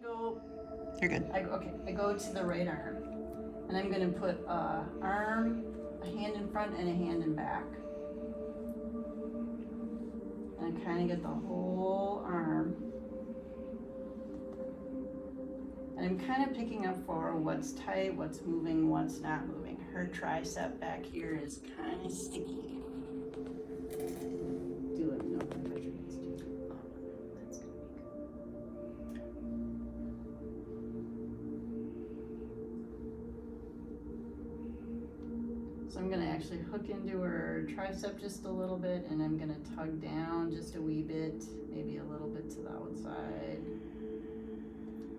go. You're good. I go to the right arm, and I'm going to put a arm, a hand in front, and a hand in back. And I kind of get the whole arm. And I'm kind of picking up for what's tight, what's moving, what's not moving. Her tricep back here is kind of sticky. Do it. No, pressure needs to. That's gonna be good. So I'm gonna actually hook into her tricep just a little bit, and I'm gonna tug down just a wee bit, maybe a little bit to the outside.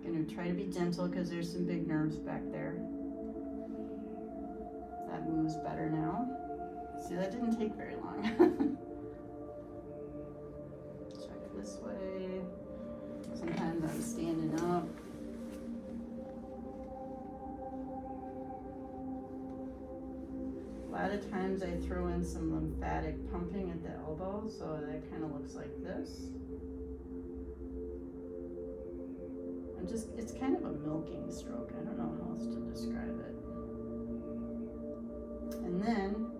Gonna try to be gentle because there's some big nerves back there. That moves better now. See, that didn't take very long. Check this way. Sometimes I'm standing up. A lot of times I throw in some lymphatic pumping at the elbow, so that kind of looks like this. It's kind of a milking stroke. I don't know how else to describe it. And then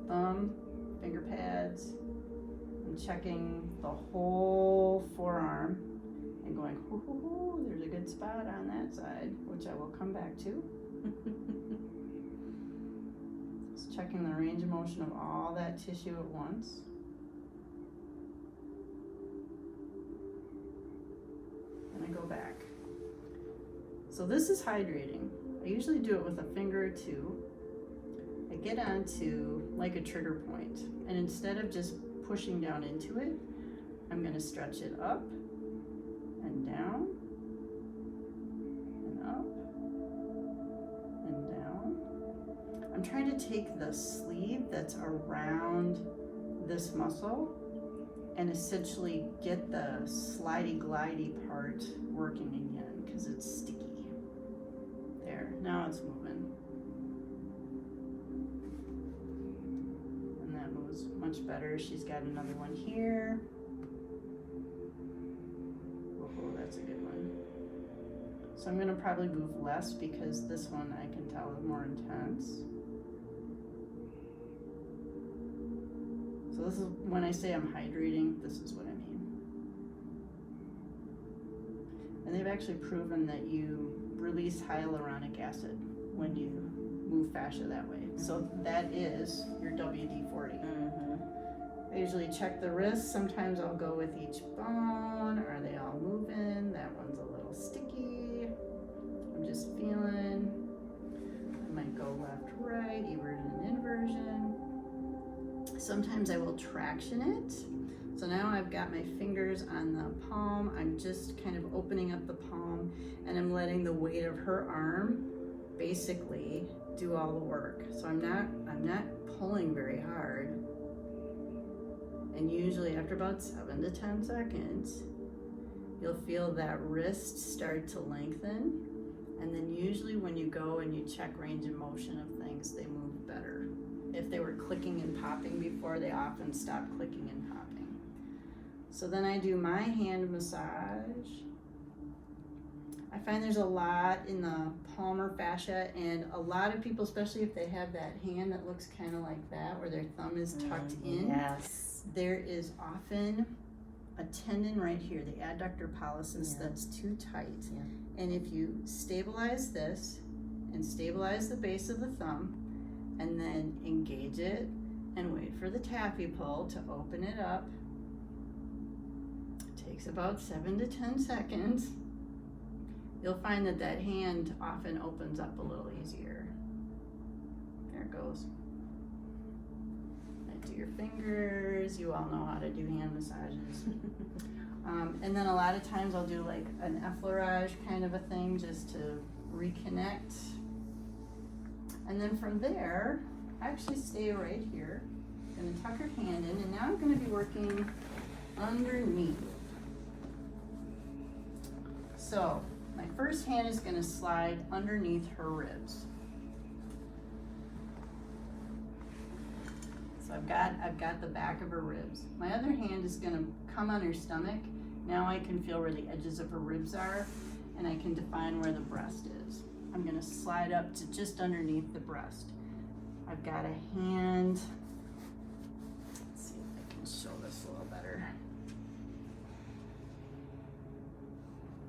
thumb, finger pads, I'm checking the whole forearm and going, hoo, hoo, hoo, there's a good spot on that side, which I will come back to. Just checking the range of motion of all that tissue at once. And I go back. So this is hydrating. I usually do it with a finger or two. I get onto like a trigger point, and instead of just pushing down into it, I'm gonna stretch it up and down and up and down. I'm trying to take the sleeve that's around this muscle and essentially get the slidey glidey part working again because it's sticky. There, now it's moving. And that moves much better. She's got another one here. Oh, that's a good one. So I'm gonna probably move less because this one I can tell is more intense. So this is, when I say I'm hydrating, this is what I mean. And they've actually proven that you release hyaluronic acid when you move fascia that way. So that is your WD-40. I usually check the wrists. Sometimes I'll go with each bone. Are they all moving? That one's a little sticky. I'm just feeling. I might go left, right, eversion, inversion. Sometimes I will traction it. So now I've got my fingers on the palm. I'm just kind of opening up the palm, and I'm letting the weight of her arm basically do all the work. So I'm not pulling very hard. And usually after about 7 to 10 seconds, you'll feel that wrist start to lengthen. And then usually when you go and you check range of motion of things, they move better. If they were clicking and popping before, they often stop clicking and popping. So then I do my hand massage. I find there's a lot in the palmar fascia, and a lot of people, especially if they have that hand that looks kind of like that, where their thumb is tucked in, Yes. there is often a tendon right here, the adductor pollicis, that's too tight. And if you stabilize this and stabilize the base of the thumb, and then engage it and wait for the taffy pull to open it up. It takes about 7 to 10 seconds. You'll find that that hand often opens up a little easier. There it goes. Right to your fingers. You all know how to do hand massages. And then a lot of times I'll do like an effleurage kind of a thing just to reconnect. And then from there, I actually stay right here. I'm gonna tuck her hand in, and now I'm gonna be working underneath. So my first hand is gonna slide underneath her ribs. So I've got the back of her ribs. My other hand is gonna come on her stomach. Now I can feel where the edges of her ribs are. and I can define where the breast is. I'm gonna slide up to just underneath the breast. I've got a hand, let's see if I can show this a little better.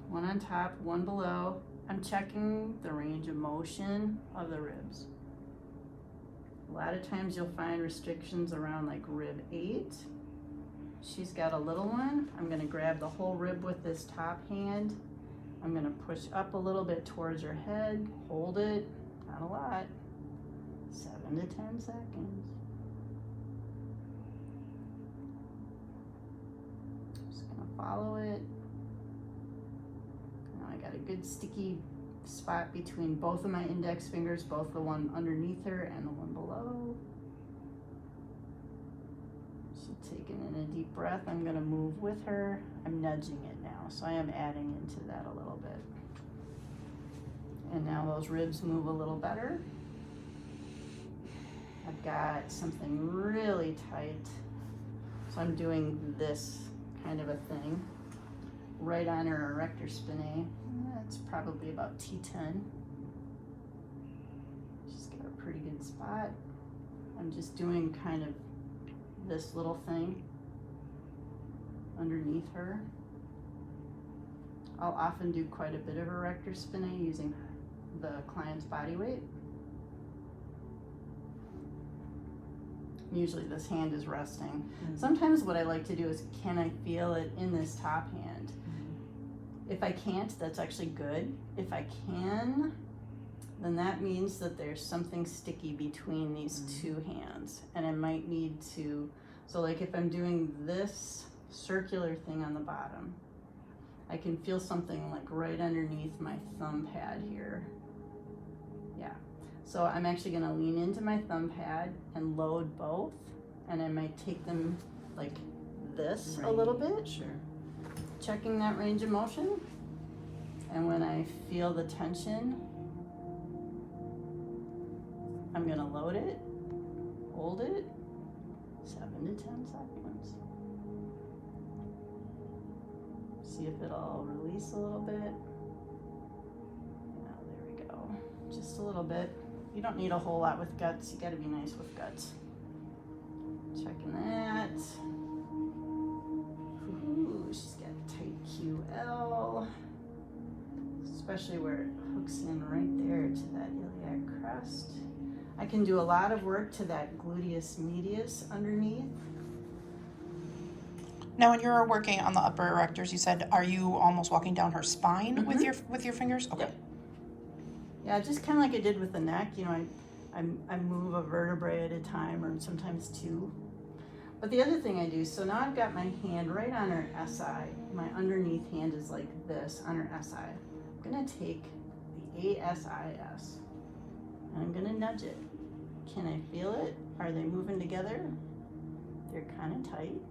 One on top, one below. I'm checking the range of motion of the ribs. A lot of times you'll find restrictions around like rib 8. She's got a little one. I'm gonna grab the whole rib with this top hand. I'm gonna push up a little bit towards her head, hold it, not a lot, 7 to 10 seconds. Just gonna follow it. Now I got a good sticky spot between both of my index fingers, both the one underneath her and the one below. She's taking in a deep breath. I'm gonna move with her. I'm nudging it now, so I am adding into that a little bit. And now those ribs move a little better. I've got something really tight, so I'm doing this kind of a thing right on her erector spinae. That's probably about T10. She's got a pretty good spot. I'm just doing kind of this little thing underneath her. I'll often do quite a bit of erector spinae using the client's body weight. Usually this hand is resting. Mm-hmm. Sometimes what I like to do is, can I feel it in this top hand? Mm-hmm. If I can't, that's actually good. If I can, then that means that there's something sticky between these two hands, and I might need to, so like if I'm doing this circular thing on the bottom, I can feel something like right underneath my thumb pad here. Yeah. So I'm actually gonna lean into my thumb pad and load both, and I might take them like this a little bit. Sure. Checking that range of motion. And when I feel the tension, I'm gonna load it, hold it, 7 to 10 seconds. See if it'll release a little bit. Yeah, there we go. Just a little bit. You don't need a whole lot with guts. You gotta be nice with guts. Checking that. Ooh, she's got tight QL. Especially where it hooks in right there to that iliac crest. I can do a lot of work to that gluteus medius underneath. Now, when you're working on the upper erectors, you said, are you almost walking down her spine with your fingers? Okay. Yep. Yeah, just kind of like I did with the neck. You know, I move a vertebrae at a time, or sometimes two. But the other thing I do, so now I've got my hand right on her SI. My underneath hand is like this on her SI. I'm gonna take the ASIS and I'm gonna nudge it. Can I feel it? Are they moving together? They're kind of tight.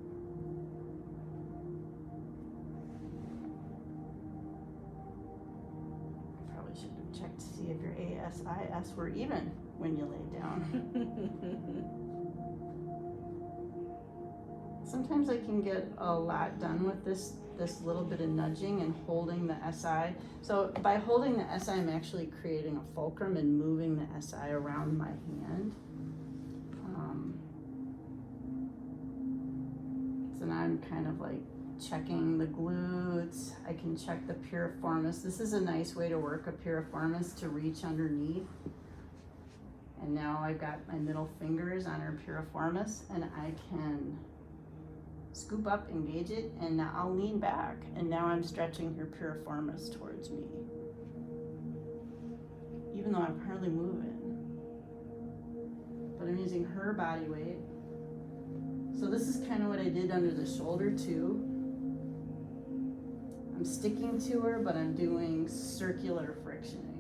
Probably should have checked to see if your ASIS were even when you lay down. Sometimes I can get a lot done with this little bit of nudging and holding the SI. So by holding the SI, I'm actually creating a fulcrum and moving the SI around my hand. So now I'm kind of like checking the glutes. I can check the piriformis. This is a nice way to work a piriformis, to reach underneath. And now I've got my middle fingers on her piriformis, and I can scoop up, engage it, and now I'll lean back, and now I'm stretching her piriformis towards me, even though I'm hardly moving. But I'm using her body weight. So this is kind of what I did under the shoulder too. I'm sticking to her, but I'm doing circular frictioning.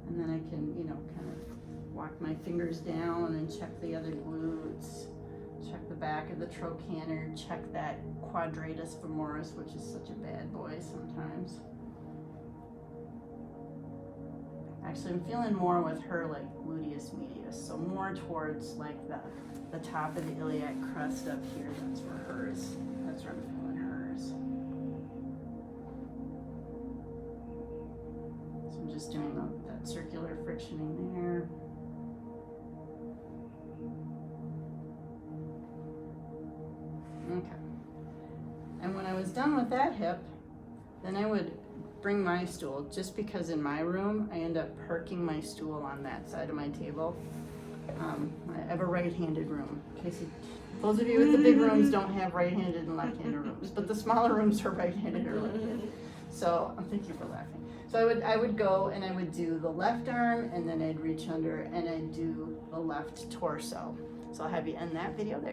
And then I can, you know, kind of walk my fingers down and check the other glutes, check the back of the trochanter, check that quadratus femoris, which is such a bad boy sometimes. Actually, I'm feeling more with her like gluteus medius, so more towards like the the top of the iliac crest up here, that's where hers. That's where I'm feeling hers. So I'm just doing that circular frictioning there. Okay. And when I was done with that hip, then I would bring my stool, just because in my room, I end up parking my stool on that side of my table. I have a right-handed room. In case those of you with the big rooms don't have right-handed and left-handed rooms, but the smaller rooms are right-handed or left-handed. So, thank you for laughing. So I would go and I would do the left arm, and then I'd reach under and I'd do the left torso. So I'll have you end that video there.